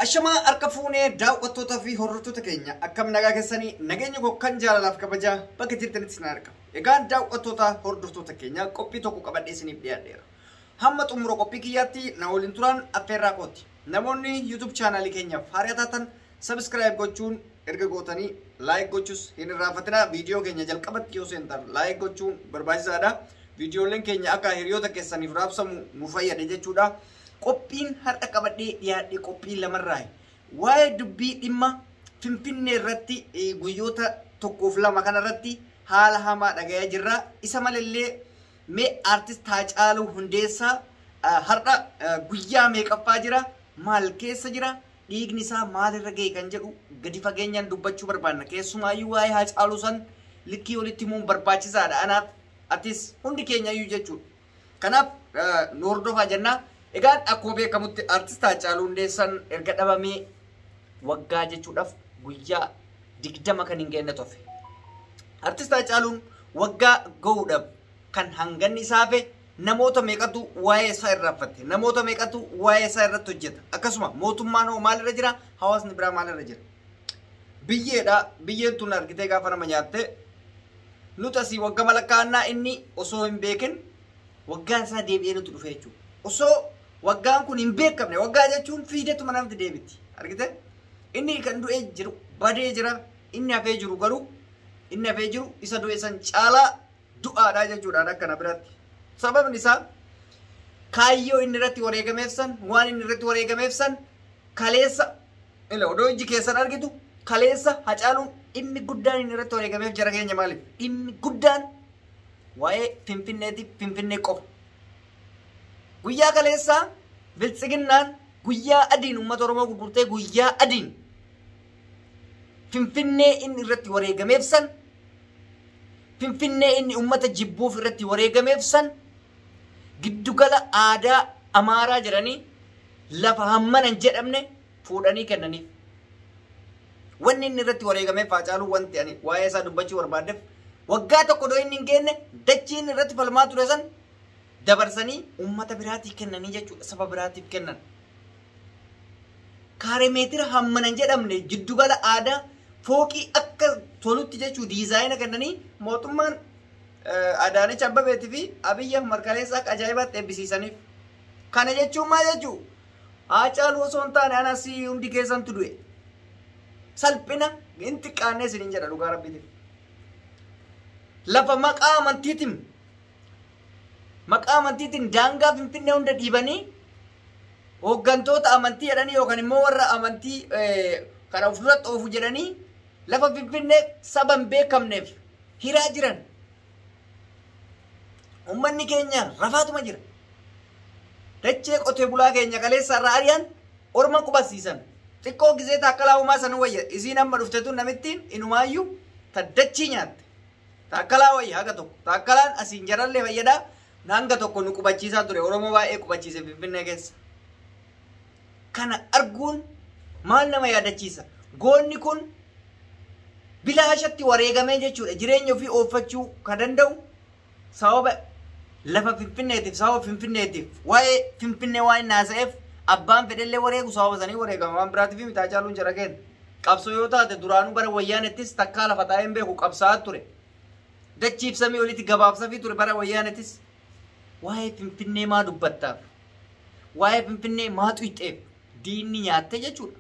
Ashamaa harka fuunee daawwattoota fi hordoftoota keenya akkam nagaa keessanii nageenya koo kan jaalalaaf kabajaa bakka jirtanitti isin argama. Egaan daawwattoota hordoftoota keenya qophii tokko qabadhee isiniif dhiyaadheera. Hamma xumura qophii kiyyaatti na waliin turan affeerraa kooti. Namoonni YouTube chaanaalii keenyaaf haaraa taatan subscribe gochuun erga gootanii like gochuus hin irraanfatinaa. Viidiyoo keenya jalqabatti yoo seentan like gochuun barbaachisaadha. Viidiyooleen keenya akka hiriyoota keessaniif raabsamu nu fayyada jechuudha. Qophiin har'a qabadhee dhiyaadhe qophii lamarraa waa'ee dubbii dhimma finfinnee irratti guyyoota tokkoof lama kanarratti haala hamaa dhagayaa jirra. Isa malallee mee artist Haacaaluu Hundeessaa har'a guyyaa meeqaffaa jira, maal keessa jira, dhiigni isaa maalirra ga'e kan jedhu gadi fageenyaan dubbachuu barbaanna. Keessumaayyuu waa'ee Haacaaluu san likkii walitti himuun barbaachisaadha. Anaaf atis hundi keenyayyuu jechuudha. Kanaaf nu hordofaa jennaa. Egaan akkuma beekamutti artist Haacaaluu Hundeessaan erga dhabamee waggaa jechuudhaaf guyyaa 20 kan hin geenye tofe. Artist Haacaaluun waggaa ga'uudhaaf kan hanganni isaafe namoota meeqatu waa'ee isaa irraanfatte, namoota meeqatu waa'ee isaa irratti hojjeta. Akkasuma mootummaan hoo maalirra jira, hawaasni biraa maalirra jira. Biyyeedha, biyyeen tun argitee gaafa nama nyaatte nuti asii waggaa malakkaannaa inni osoo hin beekin waggaan isaa deebi'ee nuti dhufe jechuudha. Osoo waggaan kun hin beekamne, waggaa jechuun fiidetuma namatti deebiti. Argite? Inni kan du'ee jiru badee jira, inni hafee jiru garuu inni hafee jiru isa du'e san caalaa du'aadha jechuudha akka na biratti. Sababni isaa kaayyoo inni irratti wareegameef san, waan inni irratti wareegameef san kaleessa odoo iji keessan argitu kaleessa Haacaaluun dhimmi guddaan inni irratti wareegameef jara keenya maaliif? Dhimmi guddaan waa'ee Finfinneetiif Finfinnee qofa. Guyyaa kaleessaa bilxiginnaan guyyaa adiin uummata Oromoo gurgurtee guyyaa adiin Finfinnee inni irratti wareegameef san, Finfinnee inni uummata jibbuuf irratti wareegameef san giddugala aadaa Amaaraa jedhanii lafa hammanan jedhamne fuudhanii kennaniif. Wanni inni irratti wareegameef Haacaaluu wanti ani waa'ee isaa dubbachuu barbaaddeef waggaa tokko doo inni hin geenne dachii inni irratti falmaa ture san dabarsanii uummata biraatiif kennanii jechuudha. Saba biraatiif kennan. Kaaremeetira hammanan jedhamne giddugala aadaa fooqii akka tolutti jechuu diizaayina kennanii mootummaan Adaanech Abbabeetii fi Abiyyi Ahmad kaleessa akka ajaa'ibaatti eebbisiisaniif. Kana jechuun maal jechuu? Haacaaluu osoo hin taane anasii hundi keessantu du'e. Salphina hin xiqqaannee isiniin jedha dhugaa rabbiitiif. Lafa maqaa amantiitiin daangaa Finfinnee hunda dhiibanii hooggantoota amantii jedhanii yookaan immoo warra amantii kana ofirratti oofu jedhanii lafa Finfinnee saba hin beekamneef hiraa jiran. Uummanni keenya rafaatuma jira. Dachee qotee bulaa keenya kaleessa irraa ari'an orma qubasiisan. Xiqqoo gizee taakkalaa uumaa san wayya. Isiin amma dhuftetu namittiin inumaayyuu taddachii nyaatte. Taakkalaa wayya haga tokko. Taakkalaan asiin jarallee fayyadaa. Nanga tokko nu qubachiisaa ture. Oromoo baay'ee qubachiise Finfinnee keessa. Kana arguun maal nama yaadachiisa? Goonni kun bilaashatti wareegamee jechuudha. Jireenya ofii ooffachuu kan danda'u sababa lafa Finfinneetiif, sababa Finfinneetiif, waa'ee Finfinnee waan naasa'eef abbaan fedhellee wareegu sababa sanii wareegama. Waan biraatiif miti Haacaaluun jara kenna. Qabsoo yoo taate duraanuu bara wayyaanettis takkaa lafa taa'ee hin beeku qabsaa'aa ture. Dachiif samii olitti gabaabsaa fi ture bara wayyaanettis. Waa'ee Finfinnee maa dubbattaaf? Waa'ee Finfinnee maa xuyxeef? Diinni nyaatte jechuudha.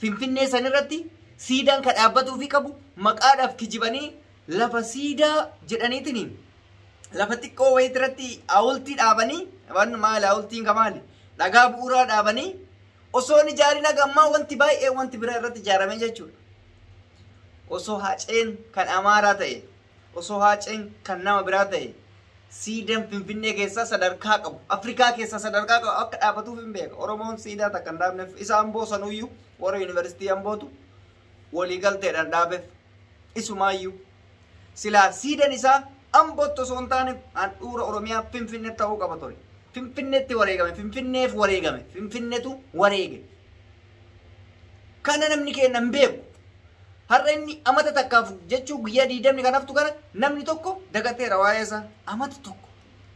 Finfinnee sanirratti siidaan kan dhaabbatuu fi qabu maqaadhaaf kijibanii lafa siidaa jedhaniitiin lafa xiqqoo wayitirratti hawultii dhaabanii maali hawultiin kamaali dhagaa bu'uuraa dhaabanii osoo hin ijaarin hagammaa wanti baay'ee wanti biraa irratti ijaarame jechuudha. Osoo Haaceen kan Amaaraa ta'e, osoo Haaceen kan nama biraa ta'e siidaan Finfinnee keessaa sadarkaa qabu, Afrikaa keessaa sadarkaa qabu akka dhaabatuuf hin beeka. Oromoon siidaa takka hin dhaabneef isa Amboo sanuyyuu warra yuunivarsiitii Ambootu waliigalteedhaan dhaabeef isumaayyuu silaa siidaan isaa Ambootti osoo hin taane handhuura Oromiyaa Finfinnee ta'uu qaba ture. Finfinneetti wareegame, Finfinneef wareegame, Finfinneetu wareege. Kana namni keenya hin beeku. Har'a inni amata takkaaf jechuun guyyaa 20 kan haftu kana namni tokko dagateera waa'ee isaa. Amata tokko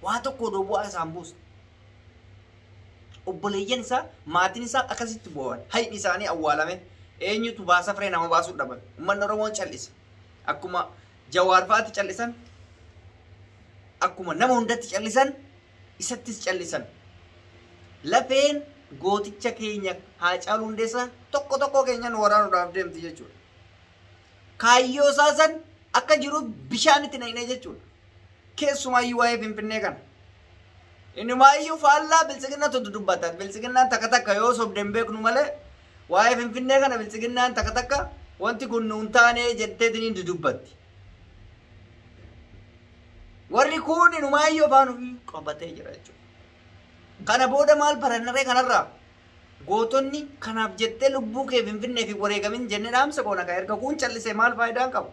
waa tokko odoo bu'aa isaan buusa. obboleeyyan isaa maatiin isaa akkasitti boo'an hayni isaanii awwaalame eenyutu baasa firee nama baasuu dhaban uummanni Oromoon callisa akkuma Jawaar fa'aatti callisan akkuma nama hundatti callisan isattis callisan lafeen gooticha keenya Haacaaluu Hundeessaa tokko keenyan waraanuudhaaf deemti jechuudha kaayyoo isaasan akka jiru bishaanitti naqnee jechuudha keessumaayyuu waa'ee Finfinnee kana Inumaayyuu faallaa bilxiginnatu dubbatan bilxiginnaan takka yoo sobden beeknu malee waa'ee Finfinnee kana bilxiginnaan takka wanti kun nuun taanee jetteetiin dubbatti warri kun inumaayyuu afaan ofii qabatee jira jechuudha kana booda maal barannaree kanarraa gootonni kanaaf jettee lubbuu kee Finfinnee fi wareegamin jennee dhaamsa koona ka erga kun callisee maal faayidaan qaba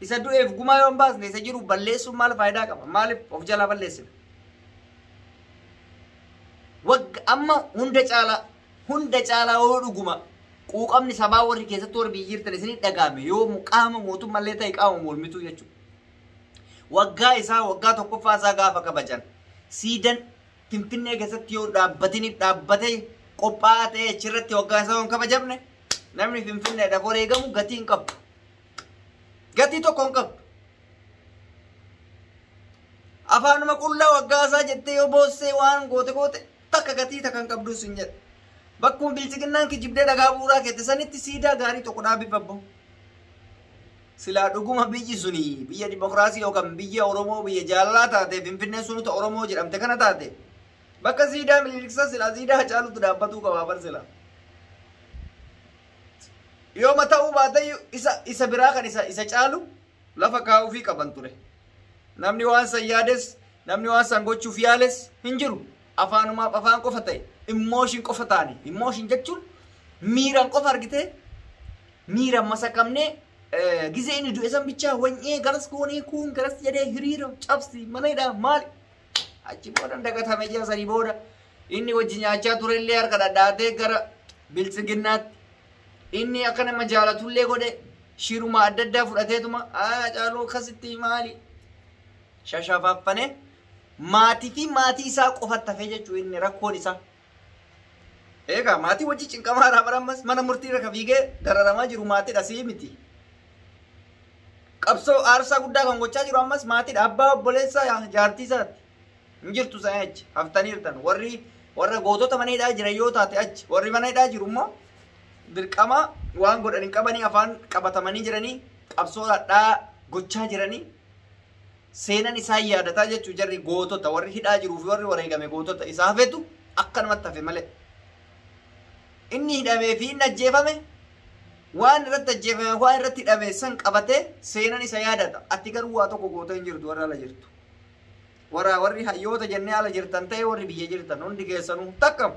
isa du'eef gumaa yoo hin baasne isa jiru balleessuun maal faayidaa qaba maaliif of jalaa balleessina amma hunda caalaa yoo dhuguma quuqamni sabaa warri keessatti warri biyyi jirtan isinii dhagaame yoo qaama mootummallee ta'e qaama mormituu jechuudha waggaa isaa waggaa tokkoffaa isaa gaafa kabajan siidan Finfinnee keessatti yoo dhaabbatee qophaa'aa ta'e achirratti waggaa isaa hin kabajamne namni Finfinneedhaaf wareegamu gatii hin qabu gatii tokko hin qabu afaanuma qullaa waggaa isaa jettee yoo boossee waan goote takka gatii takka hin qabdu sin jedhe bakkuma bilxiginnaan kijibdee dhagaa bu'uuraa keette sanitti siidaa gaarii tokko dhaabifabbo silaa dhuguma biyyi suni biyya dimokiraasii yookaan biyya Oromoo biyya jaalalaa taate Finfinneen sunuta Oromoo jedhamte kana taate bakka siidaa miliiksa silaa siidaa Hacaaluutu dhaabbatuu qabaa bar silaa yoo mata'uu baate isa biraa kan isa caalu lafa kaa'uufii qaban ture namni waan san yaades namni waan san gochuuf yaales hin jiru afaanumaaf afaan qofa ta'e emotion qofa taane emotion jechuun miiraan qofa argite miiraan masakamne gizee inni du'e san bichaa wanyee garas koonee kun garas jedhee hiriira cabsi maneedha maali achi booda dagatame jira sanii booda inni wajji nyaachaa turellee harka dhadhaatee gara bilxiginnaatti inni akka nama jaalatullee godhe shiruma adda addaa fudhateetuma Hacaaluu akkasitti maali shashafaaffane maatii fi maatii isaa qofatti hafee jechuun inni rakkoon isaa eegaa maatii wajji cinqamaadhaa barammas mana murtii irra fiigee dararamaa jiru maatiidha sii miti qabsoo aarsaa guddaa kan gochaa jiru ammas maatiidha abbaa obboleessaa jaartii isaatti hin jirtu sana achi haftaniirtan warra gootota mana hidhaa jiran yoo taate achi warri mana hidhaa jiru immoo dirqama waan godhan hin qabanii afaan qabatamanii jiranii qabsoo hadhaa gochaa jiranii seenan isaa yaadataa jechuu jarri gootota warri hidhaa jiruu fi warri wareegame gootota isaa hafetu akkanumatti hafe malee inni hidhamee fi inni ajjeefame waan irratti ajjeefame waan irratti hidhame san qabatee seenan isa yaadata ati garuu waa tokko goota hin jirtu warra ala jirtu warri hayyoota jennee ala jirtan ta'e warri biyya jirtan hundi keessanuu takkam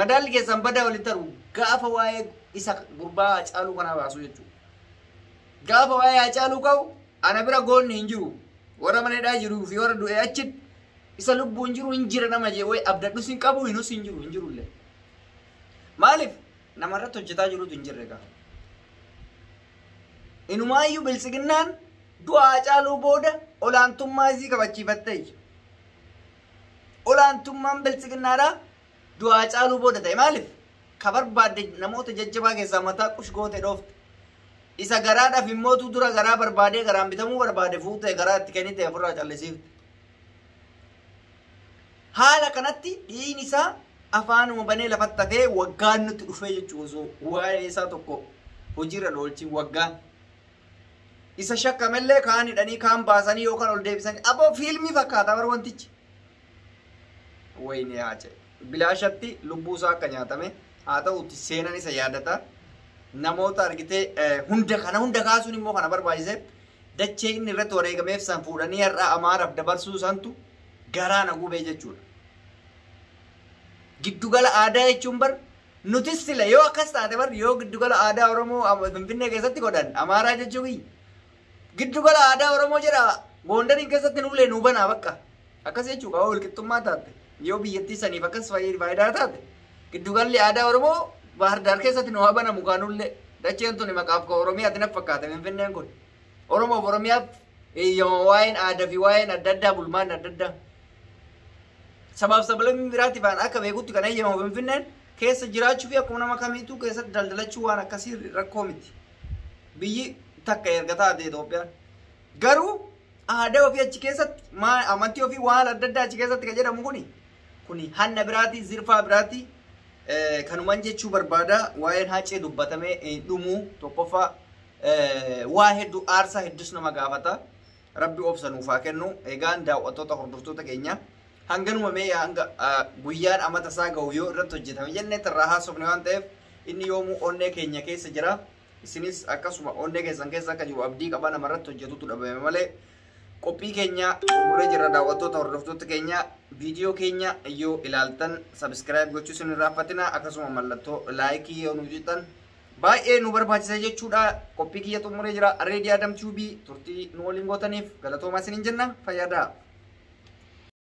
madaalli keessan badaa walitti taru gaafa waa'ee isa gurbaa Hacaaluu kana baasu jechuudha gaafa waa'ee Hacaaluu ka'u ana bira goonni hin jiru warra mana hidhaa jiruu fi warra du'e achitti isa lubbuun jiru hin jira nama jee way abdadhus hin qabu hinus hin jirullee maaliif namarratti hojjetaa jirutu hin jirre gaa inumaayyuu bilxiginnaan du'a Hacaaluu booda olaantummaa isii kabachiifattee olaantummaan bilxiginnaadhaa du'a Hacaaluu booda ta'e maaliif ka barbaadde namoota jajjabaa keessaa mataa qush goote dhoofte isa garaadhaaf immootu dura garaa barbaadee garaan bitamuu barbaade fuutee garaa itti kennite ofirraa callisiifte haala kanatti dhiin isaa afaanuma banee lafatti hafee waggaan nutti dhufee jechuun waa'ee isaa tokko hojiirra oolchi waggaan isa shakkamellee kaan hidhanii kaan baasanii yookaan ol deebisanii aboo fiilmii fakkaata bar wantichi wayne haace bilaashatti lubbuu isaa akka nyaatame haa ta'utti seenan isa yaadata namoota argitee hunda kaasuun immoo kana barbaachise dachee inni irratti wareegameef san fuudhanii har'a Amaaraaf dabarsuu santu garaa na gubee jechuudha giddugala aadaa jechuun bar nutis sila yoo akkas taate bar yoo giddugala aadaa Oromoo Finfinnee keessatti godhan Amaaraa jechuun giddugala aadaa Oromoo jedha Gondariin keessatti nullee nu banaa bakka akkas jechuudha wal qixxummaa taate yoo biyyattii saniif akkas faayidaa taate giddugalli aadaa Oromoo Bahar Dar keessatti nu bana mukaanullee dacheen tuni maqaaf ka Oromiyaatti na fakkaata Finfinneen kun Oromoof Oromiyaaf waa'een aadaa fi waa'een adda addaa bulmaan adda addaa Sabaaf sablamii biraatti faan akka beekutti kan eeyyamamu Finfinneen keessa jiraachuu fi akkuma nama kamiituu keessatti daldalachuu waan akkasii rakkoo miti. Biyyi takka erga taate Itoophiyaan. Garuu aadaa ofii achi keessatti amantii ofii waan adda addaa achi keessatti kan jedhamu kuni hanna biraati zirfaa biraati. Kanumaan jechuu barbaada waa'een haacee dubbatamee dhumuu tokkoffaa waa hedduu aarsaa hedduus nama gaafata. Rabbi obsa nuuf haa kennu. Egaan daawwattoota hordoftoota keenya hanganuma mee hanga guyyaan amata isaa ga'u yoo irratti hojjetame jennee irraa haasofne waan ta'eef inni yoomuu onnee keenya keessa jira. Isinis akkasuma onnee keessan keessa akka jiru abdii qaba namarratti hojjetutu dhabame malee qophii keenya xumuree jira. Daawwattoota hordoftoota keenya viidiyoo keenya yoo ilaaltan subscribe gochuu isin irraanfatina akkasuma mallattoo laayikii yoo nu jettan baay'ee nu barbaachisa jechuudha. Qophii kiyya xumuree jira. Reedii Adam TV turtii nu waliin gootaniif galatoomaa isiniin jenna. Fayyadaa.